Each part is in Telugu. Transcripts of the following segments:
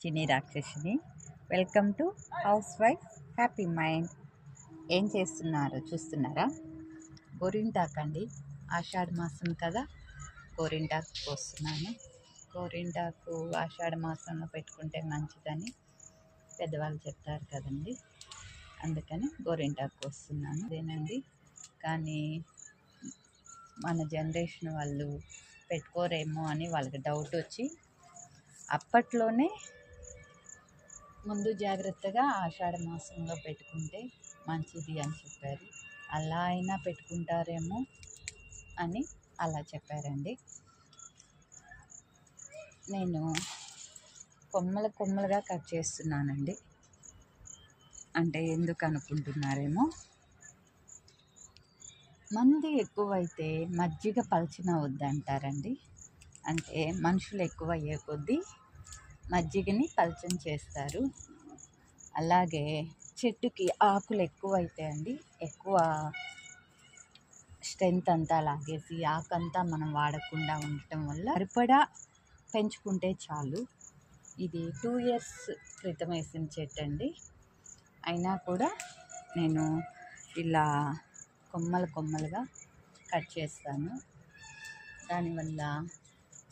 చిన్ని రాక్షసిని. Welcome to house wife happy mind. ఏం చేస్తున్నారు చూస్తున్నారా? గోరింటాకు అండి. ఆషాఢ మాసం కదా, గోరింటాకు కోస్తున్నాను. గోరింటాకు ఆషాఢ మాసంలో పెట్టుకుంటే మంచిదని పెద్దవాళ్ళు చెప్తారు కదండి, అందుకని గోరింటాకు కోస్తున్నాను. అదేనండి, కానీ మన జనరేషన్ వాళ్ళు పెట్టుకోరేమో అని వాళ్ళకి డౌట్ వచ్చి అప్పట్లోనే ముందు జాగ్రత్తగా ఆషాఢ మాసంలో పెట్టుకుంటే మంచిది అని చెప్పారు. అలా అయినా పెట్టుకుంటారేమో అని అలా చెప్పారండి. నేను కొమ్మలుగా కట్ చేస్తున్నానండి. అంటే ఎందుకు అనుకుంటున్నారేమో, మంది ఎక్కువైతే మజ్జిగ పలచన వద్దంటారండి. అంటే మనుషులు ఎక్కువ అయ్యే కొద్దీ మజ్జిగని పలచన చేస్తారు. అలాగే చెట్టుకి ఆకులు ఎక్కువైతే అండి, ఎక్కువ స్ట్రెంత్ అంతా లాగేసి ఆకంతా మనం వాడకుండా ఉండటం వల్ల సరిపడా పెంచుకుంటే చాలు. ఇది 2 years క్రితం వేసిన చెట్టు అండి. అయినా కూడా నేను ఇలా కొమ్మలుగా కట్ చేస్తాను. దానివల్ల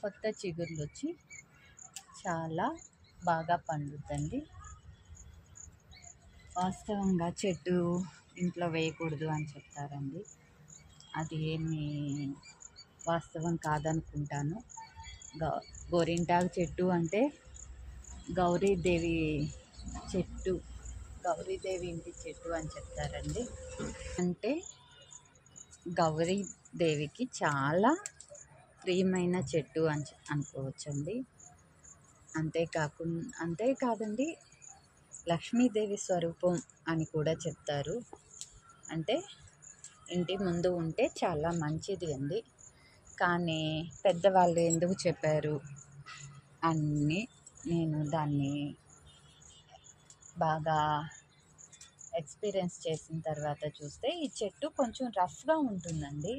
కొత్త చిగుర్లు వచ్చి చాలా బాగా పండుతుంది. వాస్తవంగా చెట్టు ఇంట్లో వేయకూడదు అని చెప్తారండి. అది ఏమి వాస్తవం కాదనుకుంటాను. గోరింటాకు చెట్టు అంటే గౌరీదేవి చెట్టు, గౌరీదేవి ఇంటి చెట్టు అని చెప్తారండి. అంటే గౌరీదేవికి చాలా ప్రియమైన చెట్టు అని అనుకోవచ్చండి. అంతేకాదండి, లక్ష్మీదేవి స్వరూపం అని కూడా చెప్తారు. అంటే ఇంటి ముందు ఉంటే చాలా మంచిది అండి. కానీ పెద్దవాళ్ళు ఎందుకు చెప్పారు అని నేను దాన్ని బాగా ఎక్స్పీరియన్స్ చేసిన తర్వాత చూస్తే ఈ చెట్టు కొంచెం రఫ్గా ఉంటుందండి.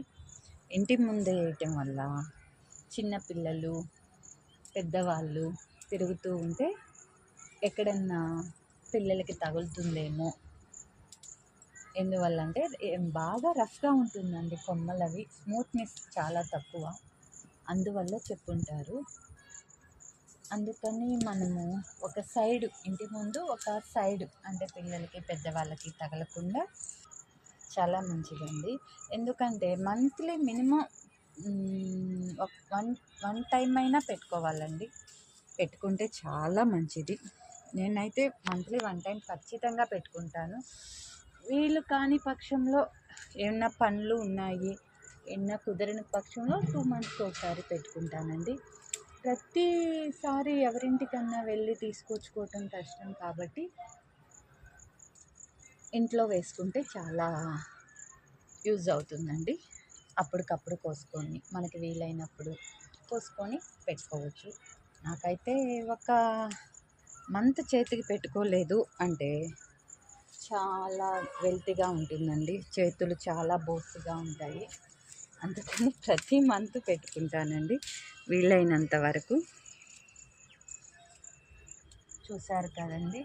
ఇంటి ముందు వేయటం వల్ల చిన్నపిల్లలు, పెద్దవాళ్ళు తిరుగుతూ ఉంటే ఎక్కడన్నా పిల్లలకి తగులుతుందేమో. ఎందువల్ల అంటే బాగా రఫ్గా ఉంటుందండి కొమ్మలవి, స్మూత్నెస్ చాలా తక్కువ, అందువల్ల చెప్పుంటారు. అందుకని మనము ఒక సైడు, ఇంటి ముందు ఒక సైడు, అంటే పిల్లలకి పెద్దవాళ్ళకి తగలకుండా చాలా మంచిదండి. ఎందుకంటే మంత్లీ మినిమం వన్ టైం అయినా పెట్టుకోవాలండి. పెట్టుకుంటే చాలా మంచిది. నేనైతే మంత్లీ 1 టైం ఖచ్చితంగా పెట్టుకుంటాను. వీలు కాని పక్షంలో, ఏమన్నా పనులు ఉన్నాయి, ఏమన్నా కుదరని పక్షంలో 2 monthsకి ఒకసారి పెట్టుకుంటానండి. ప్రతిసారి ఎవరింటికన్నా వెళ్ళి తీసుకొచ్చుకోవటం కష్టం కాబట్టి ఇంట్లో వేసుకుంటే చాలా యూజ్ అవుతుందండి. అప్పటికప్పుడు కోసుకొని, మనకి వీలైనప్పుడు కోసుకొని పెట్టుకోవచ్చు. నాకైతే ఒక మంత్ చేతికి పెట్టుకోలేదు అంటే చాలా వెల్తీగా ఉంటుందండి. చేతులు చాలా బోసుగా ఉంటాయి. అందుకని ప్రతి మంత్ పెట్టుకుంటానండి వీలైనంత వరకు. చూసారు కదండి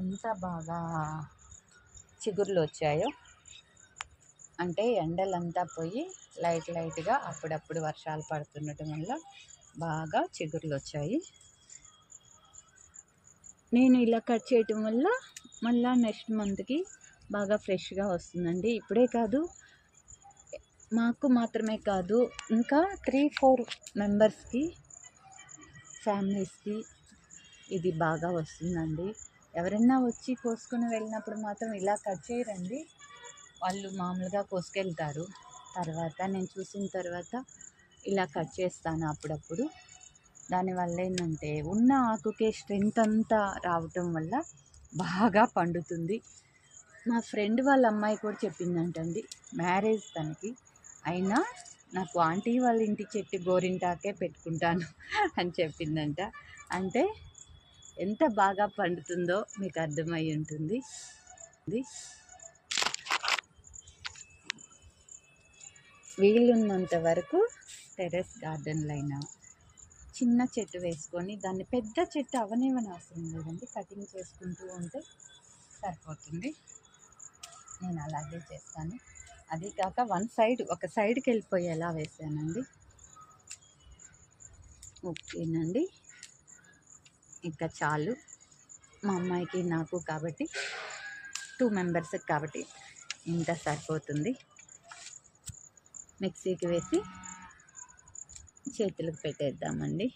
ఎంత బాగా చిగుర్లు వచ్చాయో. అంటే ఎండలంతా పోయి లైట్గా అప్పుడప్పుడు వర్షాలు పడుతుండటం వల్ల బాగా చిగుర్లు వచ్చాయి. నేను ఇలా కట్ చేయటం వల్ల మళ్ళీ నెక్స్ట్ మంత్కి బాగా ఫ్రెష్గా వస్తుందండి. ఇప్పుడే కాదు, మాకు మాత్రమే కాదు, ఇంకా 3-4 మెంబర్స్కి, ఫ్యామిలీస్కి ఇది బాగా వస్తుందండి. ఎవరైనా వచ్చి కోసుకొని వెళ్ళినప్పుడు మాత్రం ఇలా కట్ చేయరండి. వాళ్ళు మామూలుగా కోసుకెళ్తారు. తర్వాత నేను చూసిన తర్వాత ఇలా కట్ చేస్తాను అప్పుడప్పుడు. దానివల్ల ఏంటంటే ఉన్న ఆకుకే స్ట్రెంత్ అంతా రావటం వల్ల బాగా పండుతుంది. మా ఫ్రెండ్ వాళ్ళ అమ్మాయి కూడా చెప్పిందంటండి, మ్యారేజ్ తనకి, అయినా నాకు ఆంటీ వాళ్ళ ఇంటి చెట్టు గోరింటాకే పెట్టుకుంటాను అని చెప్పిందంట. అంటే ఎంత బాగా పండుతుందో మీకు అర్థమై ఉంటుంది. వీలున్నంత వరకు టెర్రస్ గార్డెన్లో అయినా, చిన్న చెట్టు వేసుకొని దాన్ని పెద్ద చెట్టు అవనివ్వని అవసరం లేదండి, కటింగ్ చేసుకుంటూ ఉంటే సరిపోతుంది. నేను అలాగే చేస్తాను. అది కాక ఒక సైడ్కి వెళ్ళిపోయేలా వేసానండి. ఓకేనండి, ఇంకా చాలు. మా అమ్మాయికి నాకు కాబట్టి 2 మెంబర్స్కి కాబట్టి ఇంత సరిపోతుంది. మిక్సీకి వేసి చేతులకు పెట్టేద్దామండి.